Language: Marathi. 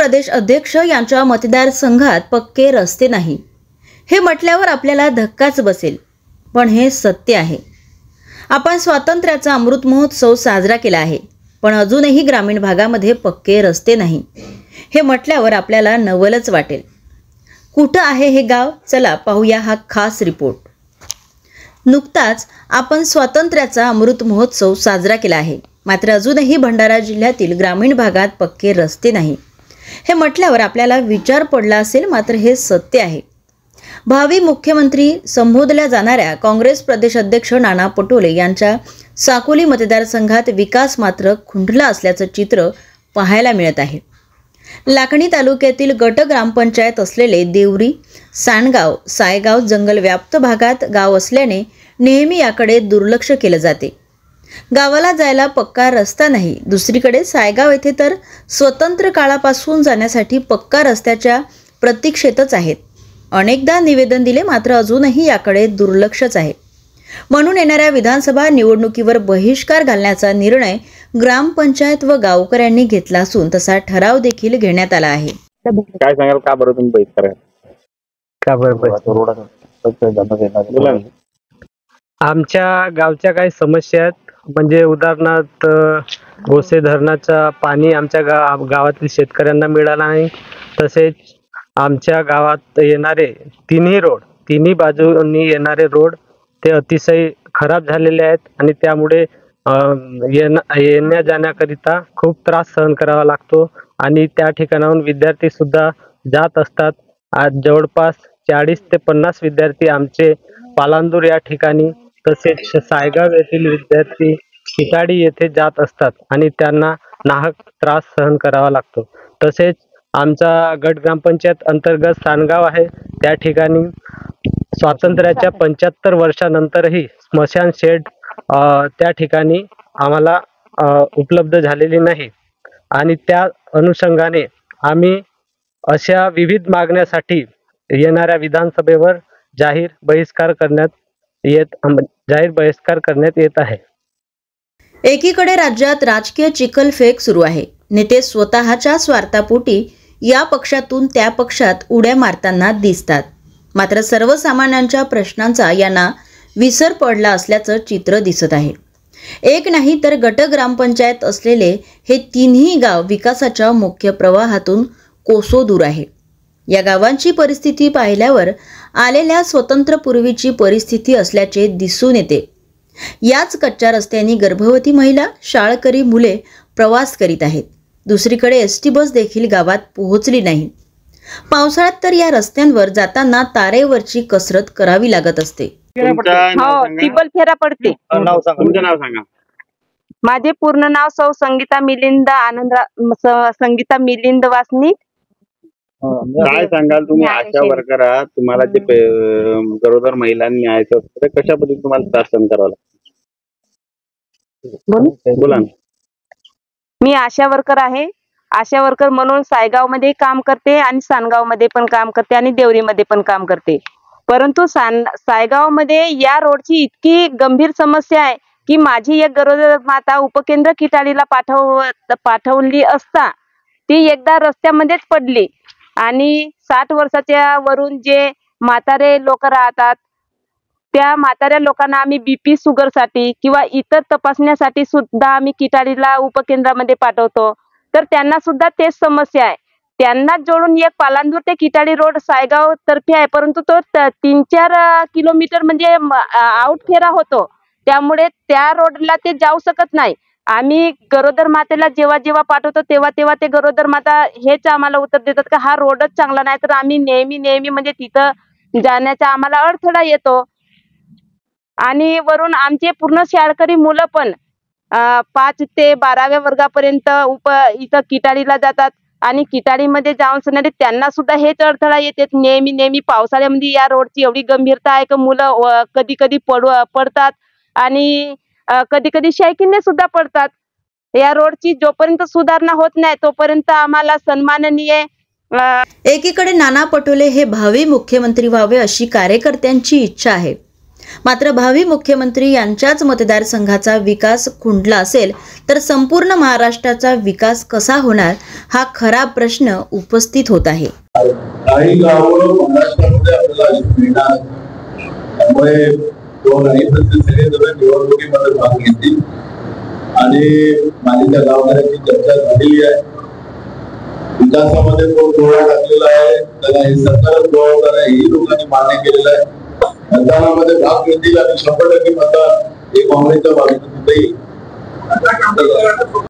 प्रदेश अध्यक्ष यांच्या मतदारसंघात पक्के रस्ते नाही हे म्हटल्यावर आपल्याला धक्काच बसेल, पण हे सत्य आहे। आपण स्वातंत्र्याचा अमृत महोत्सव साजरा केला आहे, पण अजूनही ग्रामीण भागामध्ये पक्के रस्ते नाही हे म्हटल्यावर आपल्याला नवलच वाटेल। कुठं आहे हे गाव? चला पाहूया हा खास रिपोर्ट। नुकताच आपण स्वातंत्र्याचा अमृत महोत्सव साजरा केला आहे, मात्र अजूनही भंडारा जिल्ह्यातील ग्रामीण भागात पक्के रस्ते नाही हे म्हटल्यावर आपल्याला विचार पडला असेल, मात्र हे सत्य आहे। भावी मुख्यमंत्री संबोधल्या जाणाऱ्या काँग्रेस प्रदेश अध्यक्ष नाना पटोले यांच्या साकोली मतदारसंघात विकास मात्र खुंटला असल्याचं चित्र पाहायला मिळत आहे। लाखणी तालुक्यातील गट ग्रामपंचायत असलेले देवरी, सांडगाव, सायगाव जंगल व्याप्त भागात गाव असल्याने नेहमी याकडे दुर्लक्ष केलं जाते। गावाला जायला पक्का रस्ता नाही। दुसरीकडे सायगाव येथे तर स्वतंत्र काळापासून जाण्यासाठी पक्का रस्त्याच्या प्रतीक्षेतच आहेत। अनेकदा निवेदन दिले, मात्र अजूनही याकडे दुर्लक्षच आहे। म्हणून येणाऱ्या विधानसभा निवडणुकीवर बहिष्कार घालण्याचा निर्णय ग्रामपंचायत व गावकऱ्यांनी घेतला असून तसा ठराव देखील घेण्यात आला आहे। काय सांगाल, का बरं तुम्ही बहिष्कार का बरं? आमच्या गावच्या काही समस्या आहेत, म्हणजे उदाहरणार्थ गोसे धरणाचा पाणी आमच्या गावातील शेतकऱ्यांना मिळाला नाही। तसेच आमच्या गावात येणारे तिन्ही बाजूंनी येणारे रोड ते अतिशय खराब झालेले आहेत आणि त्यामुळे येण्या जाण्याकरिता खूप त्रास सहन करावा लागतो आणि त्या ठिकाणाहून विद्यार्थी सुद्धा जात असतात। आज जवळपास 40 ते 50 विद्यार्थी आमचे पालांदूर या ठिकाणी तसेच सायगाव येथील विद्यार्थी खिटाडी येथे जात असतात आणि त्यांना नाहक त्रास सहन करावा लागतो। तसेच आमचा गट ग्रामपंचायत अंतर्गत सांडगाव आहे, त्या ठिकाणी स्वातंत्र्याच्या 75 वर्षानंतरही स्मशान शेड त्या ठिकाणी आम्हाला उपलब्ध झालेली नाही आणि त्या अनुषंगाने आम्ही अशा विविध मागण्यासाठी येणाऱ्या विधानसभेवर जाहीर बहिष्कार करण्यात येत आहे। एकीकडे राज्यात राजकीय चिखलफेक सुरू आहे। नेते स्वतःच्या स्वार्थापोटी या पक्षातून त्या पक्षात उड्या मारताना दिसतात, मात्र सर्वसामान्यांच्या प्रश्नांचा यांना विसर पडला असल्याचं चित्र दिसत आहे। एक नाही तर गट ग्रामपंचायत असलेले हे तिन्ही गाव विकासाच्या मुख्य प्रवाहातून कोसो दूर आहे। या गावांची परिस्थिती पाहिल्यावर आलेल्या स्वातंत्र्यपूर्वीची परिस्थिती असल्याचे दिसून येते। याच कच्च्या रस्त्यांनी गर्भवती महिला, शाळकरी मुले प्रवास करीत आहेत। दुसरीकडे एसटी बस देखील गावात पोहोचली नाही। पावसाळ्यात तर या रस्त्यांवर जाताना तारेवरची कसरत करावी लागत असते। टिबल फेरा पडते। तुमचं नाव सांगा। माझे पूर्ण नाव सौ संगीता मिलिंद वासनिक। काय सांगाल तुम्ही आशा वर्कर आहात, तुम्हाला जे गरोदर महिलांनी न्यायचं असतं कशा पद्धतीने तुम्हाला त्रास सहन करावा लागतो? बोला ना। मी आशा वर्कर आहे। आशा वर्कर म्हणून सायगाव मध्ये काम करते आणि सांडगाव मध्ये पण काम करते आणि देवरी मध्ये पण काम करते। परंतु सायगाव मध्ये या रोडची इतकी गंभीर समस्या आहे की माझी एक गरोदर माता उपकेंद्र किटाळीला पाठवली असता ती एकदा रस्त्यामध्येच पडली आणि 60 वर्षाच्या वरून जे म्हातारे लोक राहतात त्या म्हाताऱ्या लोकांना आम्ही बीपी शुगर साठी किंवा इतर तपासण्यासाठी सुद्धा आम्ही किटाळीला उपकेंद्रामध्ये पाठवतो, तर त्यांना सुद्धा तेच समस्या आहे। त्यांना जोडून एक पालांदूर ते किटाळी रोड सायगाव तर्फे आहे, परंतु तो 3-4 किलोमीटर म्हणजे आउट फेरा होतो, त्यामुळे त्या रोडला ते जाऊ शकत नाही। आम्ही गरोदर मातेला जेव्हा जेव्हा पाठवतो तेव्हा ते गरोदर माता हेच आम्हाला उत्तर देतात की हा रोडच चांगला नाही, तर आम्ही नेहमी म्हणजे तिथं जाण्याचा आम्हाला अडथळा येतो। आणि वरून आमचे पूर्ण शाळकरी मुलं पण 5 ते 12व्या वर्गापर्यंत इथं किटाळीला जातात आणि किटाळीमध्ये जाऊन सणारे त्यांना सुद्धा हेच अडथळा येते। नेहमी पावसाळ्यामध्ये या रोडची एवढी गंभीरता आहे की मुलं कधी पडतात आणि कधी शायकीने सुद्धा पडतात। या रोडची जोपर्यंत सुधारणा होत नाही तोपर्यंत आम्हाला सन्माननीय एकीकडे नाना पटोले हे भावी मुख्यमंत्री व्हावे अशी कार्यकर्त्यांची इच्छा आहे, मात्र भावी मुख्यमंत्री यांच्याच मतदारसंघाचा विकास खुंटला असेल तर संपूर्ण महाराष्ट्राचा विकास कसा होणार हा खरा प्रश्न उपस्थित होत आहे. काही गावं महाराष्ट्रामध्ये आपल्याला मिळणार, त्यामुळे दोनही सगळे निवडणुकीमध्ये भाग घेतील आणि माझी त्या गावकऱ्यांची चर्चा झालेली आहे. विकासामध्ये कोण डोळा टाकलेला आहे त्याला हे सरकारच जबाबदार आहे, ही लोकांनी मान्य केलेलं आहे. मतदानामध्ये भाग घेतील आणि 100% मतदान हे काँग्रेसच्या बाजूने येईल.